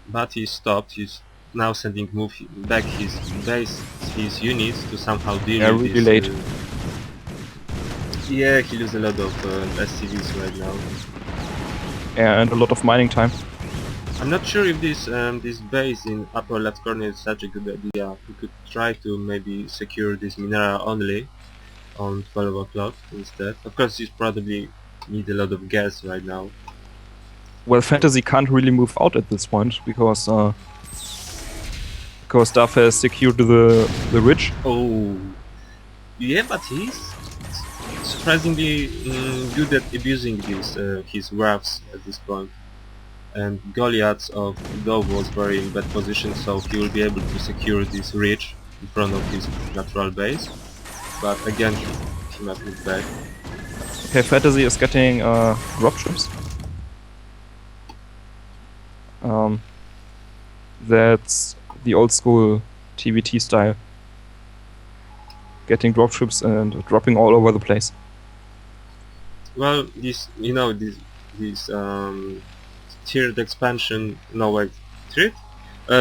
but he stopped. He's now sending back his units to somehow deal with really this. late. Yeah, he loses a lot of SCVs right now. Yeah, and a lot of mining time. I'm not sure if this base in upper left corner is such a good idea. We could try to maybe secure this mineral only on 12 o'clock instead. Of course, you probably need a lot of gas right now. Well, Fantasy can't really move out at this point because Duff has secured the ridge. Oh, yeah, but he's surprisingly good at abusing his wraths at this point. And Goliath of Dove was very in bad position, so he will be able to secure this ridge in front of his natural base. But again, he must move back. Okay, Fantasy is getting dropships. That's the old school TVT style. Getting dropships and dropping all over the place. Well, this tiered expansion,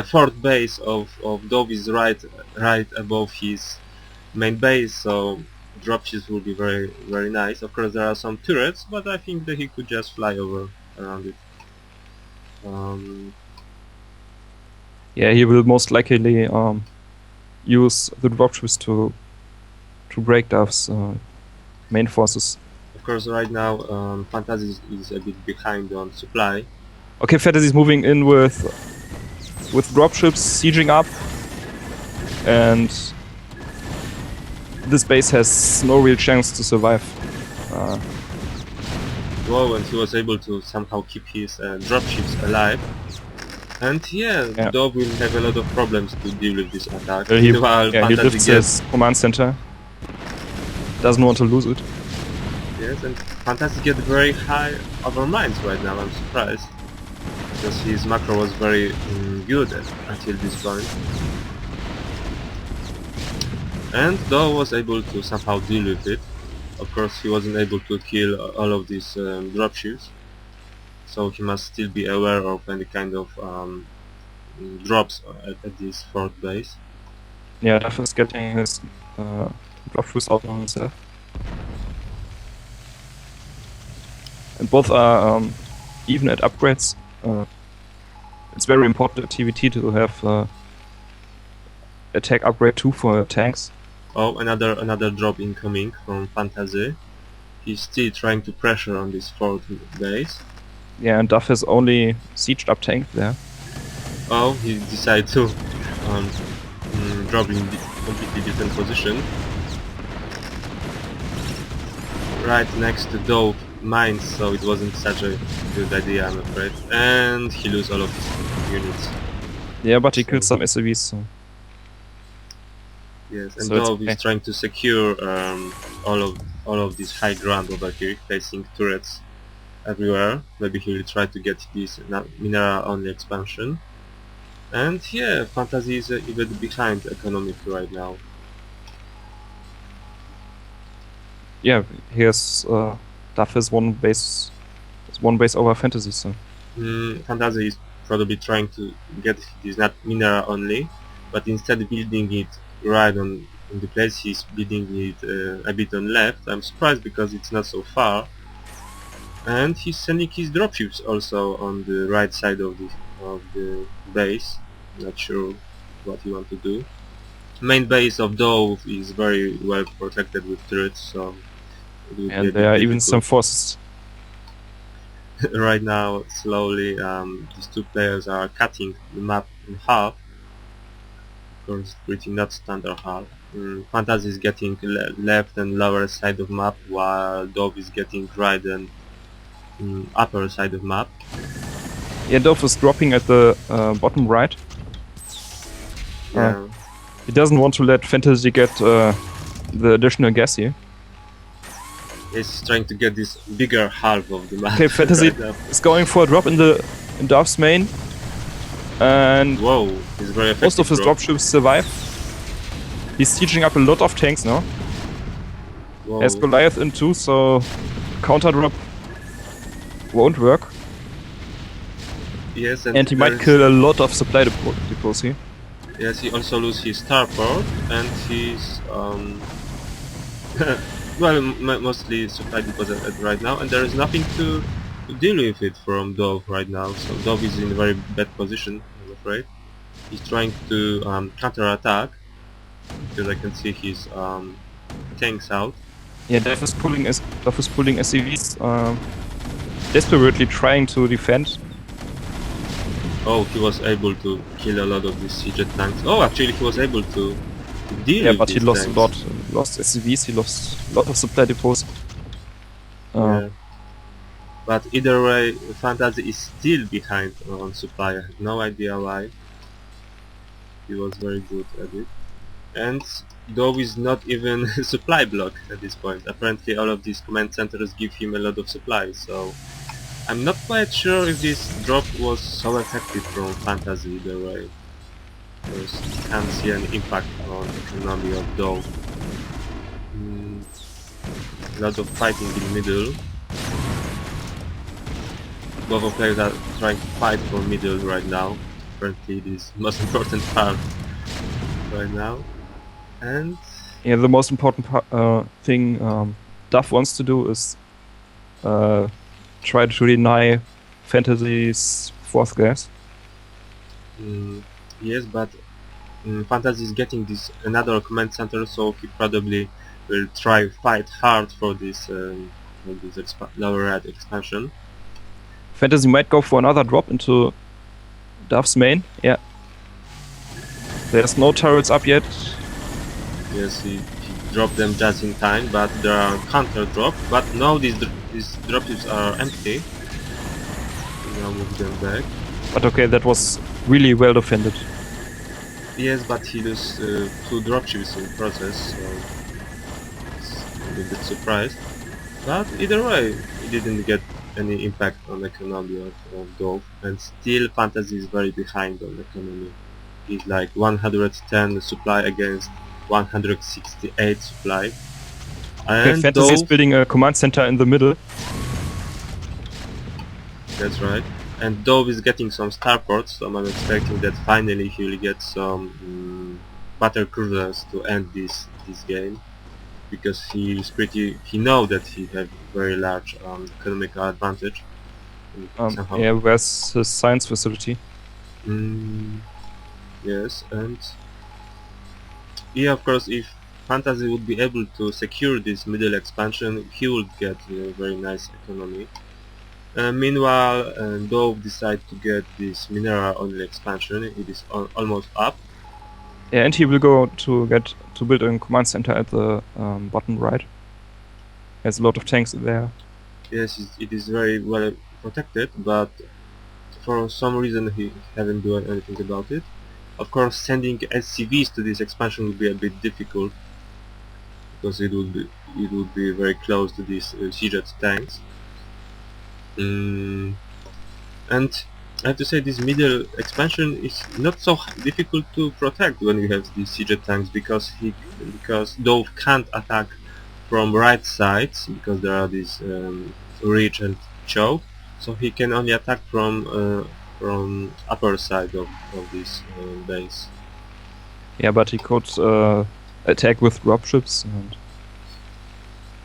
fourth base of Dove is right above his main base, so dropships will be very nice. Of course, there are some turrets, but I think that he could just fly over around it. Yeah, he will most likely use the dropships to break Duff's main forces. Of course, right now Fantasy is a bit behind on supply. Okay, Fantasy is moving in with dropships, sieging up, and this base has no real chance to survive. Whoa, and he was able to somehow keep his dropships alive. And yeah, Dove will have a lot of problems to deal with this attack. He lifts his command center. Doesn't want to lose it. Yes, and Fantasy get very high over mines right now, I'm surprised. Because his macro was very good until this point. And Dove was able to somehow deal with it. Of course, he wasn't able to kill all of these dropships. So he must still be aware of any kind of drops at this fourth base. Yeah, Duff is getting his dropships out on himself. And both are even at upgrades. It's very important at TVT to have attack upgrade 2 for tanks. Oh, another drop incoming from Fantasy. He's still trying to pressure on this fourth base. Yeah, and Duff has only sieged up tank there. Oh, he decided to drop in a completely different position. Right next to Dove mines, so it wasn't such a good idea, I'm afraid. And he loses all of his units. Yeah, but he killed some SCVs, so... Yes, and so Dove is trying to secure all of this high ground over here, facing turrets everywhere. Maybe he will try to get this mineral only expansion. And yeah, Fantasy is even behind economically right now. Yeah, here's Duff has one base over Fantasy, so Fantasy is probably trying to get this not mineral only, but instead of building it right on the place, he's building it a bit on left. I'm surprised because it's not so far. And he's sending his dropships also on the right side of the base. Not sure what he wants to do. Main base of Dove is very well protected with turrets, so... And there are even some forces. Right now, slowly, these two players are cutting the map in half. Of course, pretty not standard half. Fantasy is getting left and lower side of map, while Dove is getting right and upper side of map. Yeah, Dove is dropping at the bottom right. Yeah. He doesn't want to let Fantasy get the additional gas here. He's trying to get this bigger half of the map. Okay, Fantasy is going for a drop in Dove's main. And whoa, he's very effective. Most of his dropships survive. He's sieging up a lot of tanks now. Whoa. Has Goliath in too, so counter drop won't work. Yes, And he might kill a lot of supply depots here. Yes, he also loses his starport and his well, mostly supply deposit right now, and there is nothing to deal with it from Dove right now. So Dove is in a very bad position, I'm afraid. He's trying to counter-attack because I can see his tanks out. Yeah, Dove is pulling SCVs, desperately trying to defend. Oh, he was able to kill a lot of these siege tanks. Oh, actually, he was able to deal Yeah, with but he these lost tanks. a lot. He lost SCVs, he lost a lot of supply depots. Yeah. But either way, Fantasy is still behind on supply. I have no idea why. He was very good at it. And Dove is not even supply block at this point. Apparently all of these command centers give him a lot of supply, so I'm not quite sure if this drop was so effective from Fantasy either way. Because I can't see any impact on the economy of Dove. A lot of fighting in middle. Both of players are trying to fight for middle right now. Apparently it is the most important part right now. And yeah, the most important thing Duff wants to do is try to deny Fantasy's 4th gas. yes, but Fantasy is getting this another command center, so he probably will try fight hard for this lower red expansion. Fantasy might go for another drop into Duff's main. Yeah. There's no turrets up yet. Yes, he dropped them just in time, but there are counter drop. But now these dropships are empty. Now move them back. But okay, that was really well defended. Yes, but he lost 2 dropships in process, so I'm a bit surprised. But either way, he didn't get any impact on the economy of Dove, and still Fantasy is very behind on the economy. He's like 110 supply against 168 supply. Okay, And Fantasy is Dove, building a command center in the middle. that's right. And Dove is getting some starports, so I'm expecting that finally he will get some battle cruisers to end this game, because he know that he has very large economical advantage. Somehow. Yeah, where's his science facility? Yes, and yeah, of course, if Fantasy would be able to secure this middle expansion, he would get a very nice economy. Meanwhile, Dove decide to get this mineral only expansion. It is almost up. Yeah, and he will go to build a command center at the bottom right. There's a lot of tanks there. Yes, it is very well protected, but for some reason he haven't done anything about it. Of course, sending SCVs to this expansion would be a bit difficult, because it would be very close to these Seajet tanks. And I have to say, this middle expansion is not so difficult to protect when you have these Seajet tanks, because Dove can't attack from right sides, because there are these reach and choke, so he can only attack from upper side of this base. Yeah, but he could attack with dropships.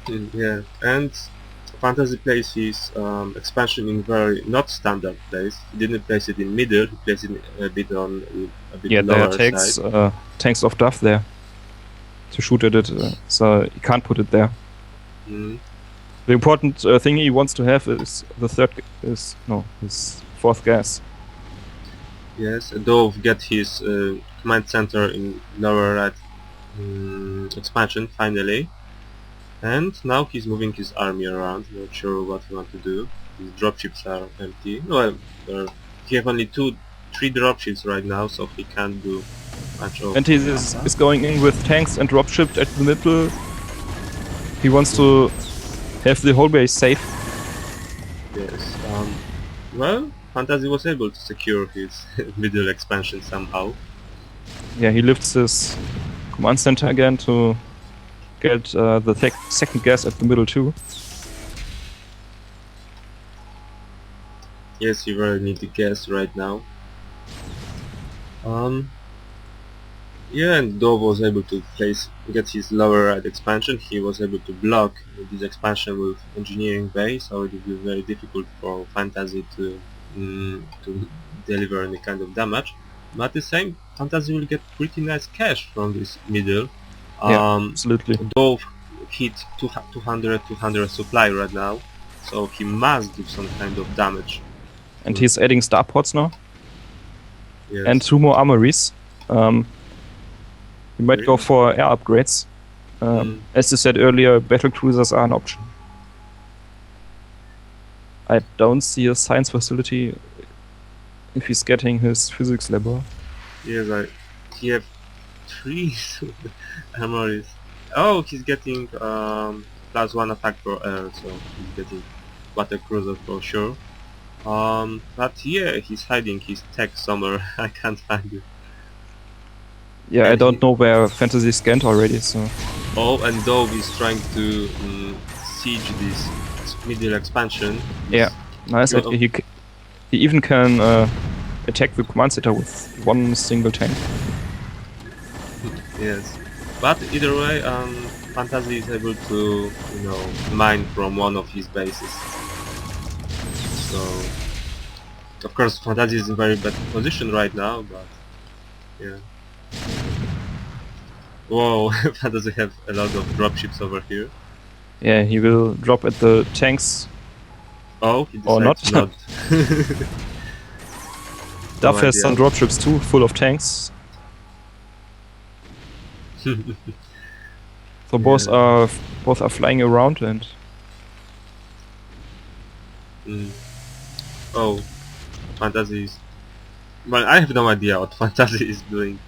Yeah, and Fantasy plays his expansion in very not standard place. He didn't place it in middle. He placed it a bit yeah, lower there are tanks of Duff there to shoot at it, so he can't put it there. The important thing he wants to have is his 4th gas. Yes, Dove get his command center in lower right expansion finally, and now he's moving his army around. Not sure what he wants to do. His dropships are empty. Well, he have only 3 dropships right now, so he can't do much of. And he is going in with tanks and dropships at the middle. He wants to have the whole base safe. Yes. Well, Fantasy was able to secure his middle expansion somehow. Yeah, he lifts his command center again to get the second gas at the middle too. Yes, you really need to guess right now. Yeah, and Dove was able to get his lower right expansion. He was able to block this expansion with engineering base, so it will be very difficult for Fantasy to deliver any kind of damage. But at the same, Fantasy will get pretty nice cash from this middle. Yeah, Um, absolutely. Dove hit 200 supply right now, so he must do some kind of damage. And he's adding starports now. Yes. And 2 more armories. You might go Really? for air upgrades. As you said earlier, battle cruisers are an option. I don't see a science facility if he's getting his physics lab. Yes, he have 3 armories. Oh, he's getting +1 attack for air, so he's getting battle cruiser for sure. But yeah, he's hiding his tech somewhere. I can't find it. Yeah, And I don't know where Fantasy scanned already, so... Oh, and Dove is trying to siege this middle expansion. Yeah, nice. He even can attack the command center with one single tank. Yes, but either way, Fantasy is able to, mine from one of his bases. So, of course, Fantasy is in very bad position right now, but yeah. Whoa, Fantasy have a lot of dropships over here. Yeah, he will drop at the tanks. Oh, he or not. decides not. Duff has some dropships too, full of tanks. So both are flying around and. Oh, Fantasy is. Well, I have no idea what Fantasy is doing.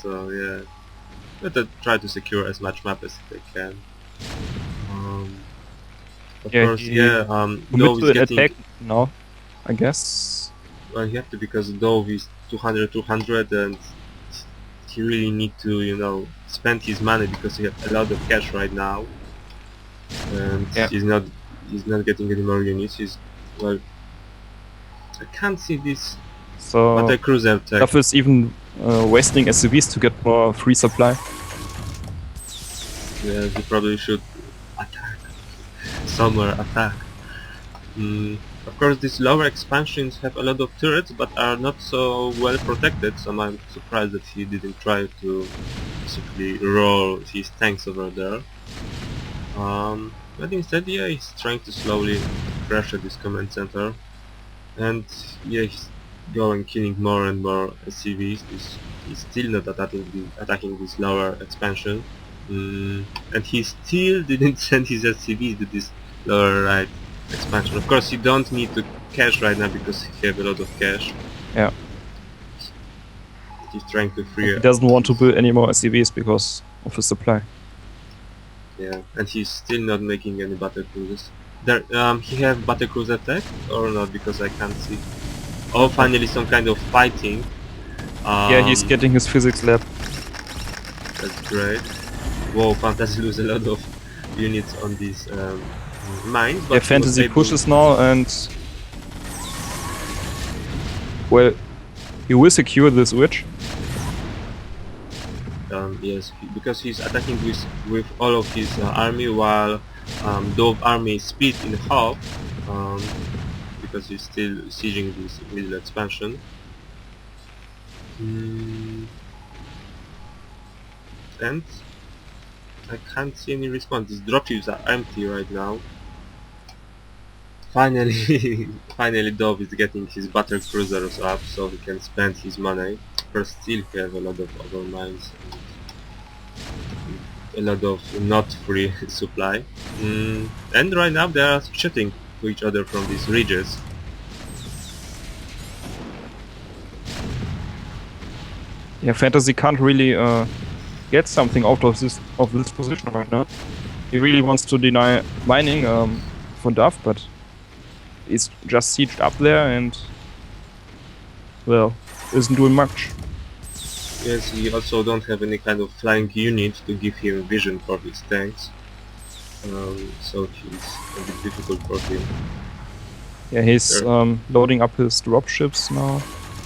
So yeah, better try to secure as much map as they can. Of course, yeah. Dove is getting attack now, I guess. Well, you have to, because Dove is 200 and he really need to spend his money because he has a lot of cash right now, and he's not getting any more units. Well, I can't see this. So but a cruiser tech. Duff is even wasting SCVs to get more free supply. Yeah, he probably should attack somewhere. Of course, these lower expansions have a lot of turrets, but are not so well protected, so I'm surprised that he didn't try to basically roll his tanks over there. But instead, yeah, he's trying to slowly pressure this command center, and yeah, he's going killing more and more SCVs. He's still not attacking this lower expansion, and he still didn't send his SCVs to this lower right expansion. Of course, you don't need to cash right now because he have a lot of cash. Yeah. He's trying to free. He doesn't want to build any more SCVs because of his supply. Yeah, and he's still not making any battle cruisers. There, he have battle cruiser tech or not? Because I can't see. Oh, finally some kind of fighting. Yeah, he's getting his physics lab. That's great. Whoa, Fantasy lose a lot of units on these mines. But yeah, Fantasy pushes now and... Well, he will secure this witch. Yes, because he's attacking with all of his army, while Dove army is split in half, because he's still sieging this middle expansion. And I can't see any response. These dropships are empty right now. Finally, Dove is getting his battle cruisers up, so he can spend his money. But still, he has a lot of other mines and a lot of not free supply. And right now they are shooting to each other from these ridges. Yeah, Fantasy can't really get something out of this position right now. He really wants to deny mining for Duff, but he's just sieged up there and, well, isn't doing much. Yes, he also don't have any kind of flying unit to give him vision for his tanks, so it's a bit difficult for him. Yeah, he's Sure. loading up his dropships now.